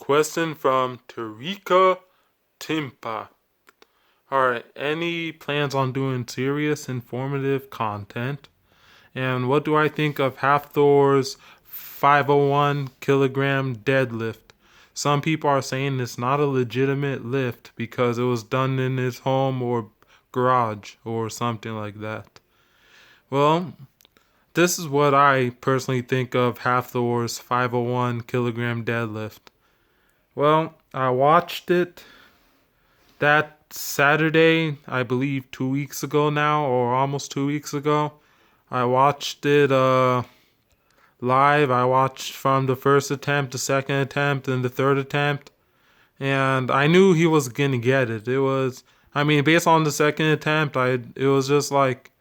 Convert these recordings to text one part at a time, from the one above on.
Question from Tarika Timpa. Alright, any plans on doing serious, informative content? And what do I think of Half Thor's 501 kilogram deadlift? Some people are saying it's not a legitimate lift because it was done in his home or garage or something like that. Well, this is what I personally think of Half Thor's 501 kilogram deadlift. Well, I watched it that Saturday, I believe 2 weeks ago now, or almost 2 weeks ago. I watched it live. I watched from the first attempt, the second attempt, and the third attempt. And I knew he was going to get it. Based on the second attempt, it was just like,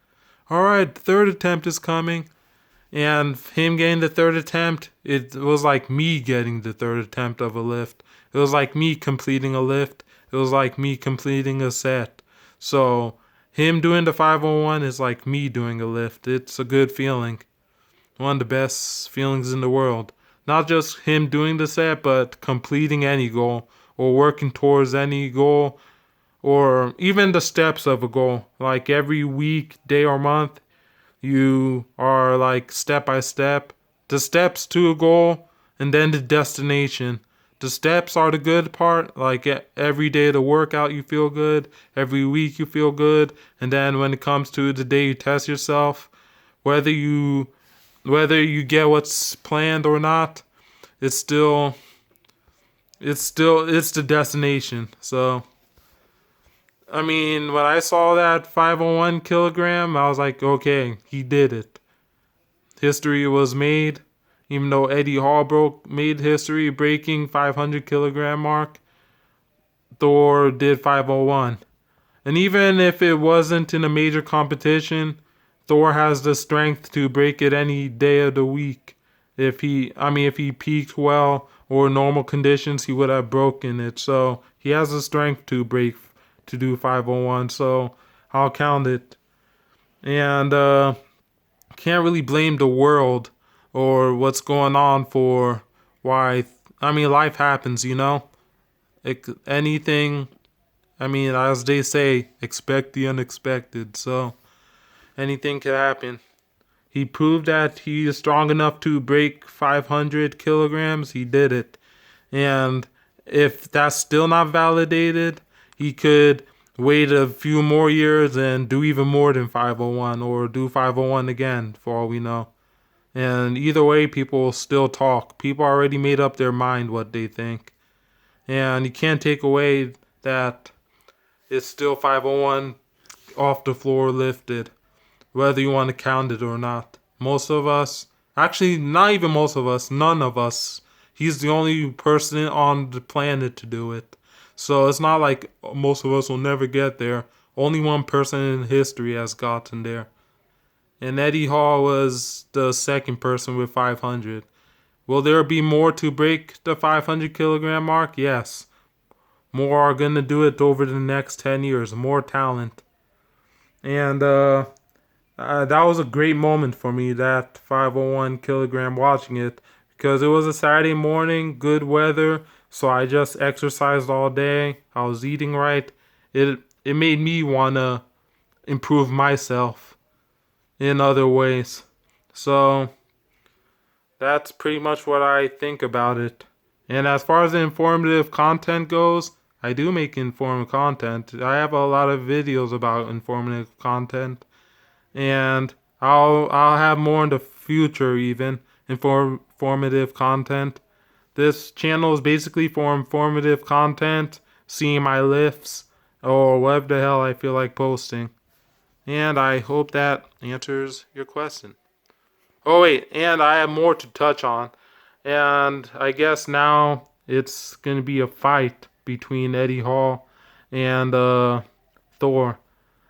all right, the third attempt is coming. And him getting the third attempt, it was like me getting the third attempt of a lift. It was like me completing a lift. It was like me completing a set. So him doing the 501 is like me doing a lift. It's a good feeling. One of the best feelings in the world. Not just him doing the set, but completing any goal or working towards any goal or even the steps of a goal. Like every week, day, or month, you are like step by step. The steps to a goal and then the destination. The steps are the good part. Like every day the workout you feel good. Every week you feel good. And then when it comes to the day you test yourself, whether you get what's planned or not, it's the destination. So when I saw that 501 kilogram, I was like, okay, he did it. History was made. Even though Eddie Hall made history breaking 500 kilogram mark, Thor did 501. And even if it wasn't in a major competition, Thor has the strength to break it any day of the week. If he peaked well or normal conditions, he would have broken it. So he has the strength to do 501. So I'll count it. And can't really blame the world or what's going on for why. Life happens, anything. As they say, expect the unexpected. So anything could happen. He proved that he is strong enough to break 500 kilograms. He did it. And if that's still not validated, he could wait a few more years and do even more than 501 or do 501 again for all we know. And either way, people will still talk. People already made up their mind what they think. And you can't take away that it's still 501 off the floor lifted, whether you want to count it or not. Most of us, actually not even most of us, none of us, he's the only person on the planet to do it. So it's not like most of us will never get there. Only one person in history has gotten there. And Eddie Hall was the second person with 500. Will there be more to break the 500 kilogram mark? Yes. More are going to do it over the next 10 years. More talent. And that was a great moment for me, that 501 kilogram, watching it. Because it was a Saturday morning, good weather. So I just exercised all day. I was eating right. It made me want to improve myself in other ways. So that's pretty much what I think about it. And as far as the informative content goes, I do make informative content. I have a lot of videos about informative content, and I'll have more in the future, even informative content. This channel is basically for informative content, seeing my lifts or whatever the hell I feel like posting. And I hope that answers your question. Oh wait, and I have more to touch on. And I guess now it's going to be a fight between Eddie Hall and Thor.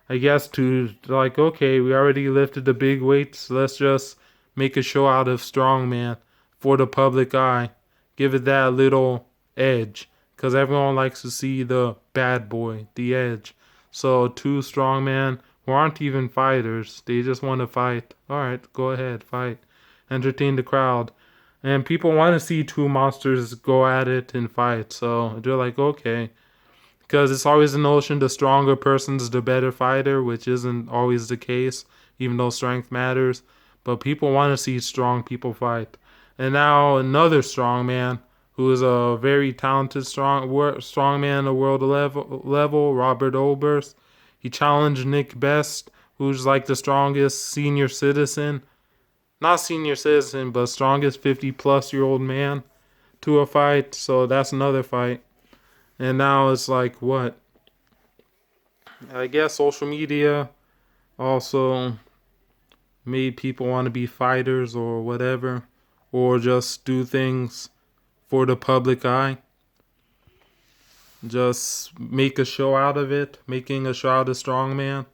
I guess okay, we already lifted the big weights. Let's just make a show out of strongman for the public eye. Give it that little edge. Because everyone likes to see the bad boy, the edge. So two strongmen who aren't even fighters, they just want to fight. Alright, go ahead, fight. Entertain the crowd. And people want to see two monsters go at it and fight. So they're like, okay. Because it's always the notion the stronger person's the better fighter, which isn't always the case, even though strength matters. But people want to see strong people fight. And now another strong man who is a very talented strong man at the world level, Robert Oberst. He challenged Nick Best, who's like the strongest senior citizen, not senior citizen, but strongest 50-plus-year-old man to a fight. So that's another fight. And now it's like, what? I guess social media also made people want to be fighters or whatever, or just do things for the public eye. Just make a show out of it, making a show out of strongman.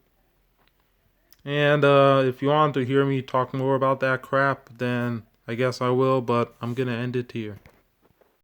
And if you want to hear me talk more about that crap, then I guess I will, but I'm going to end it here.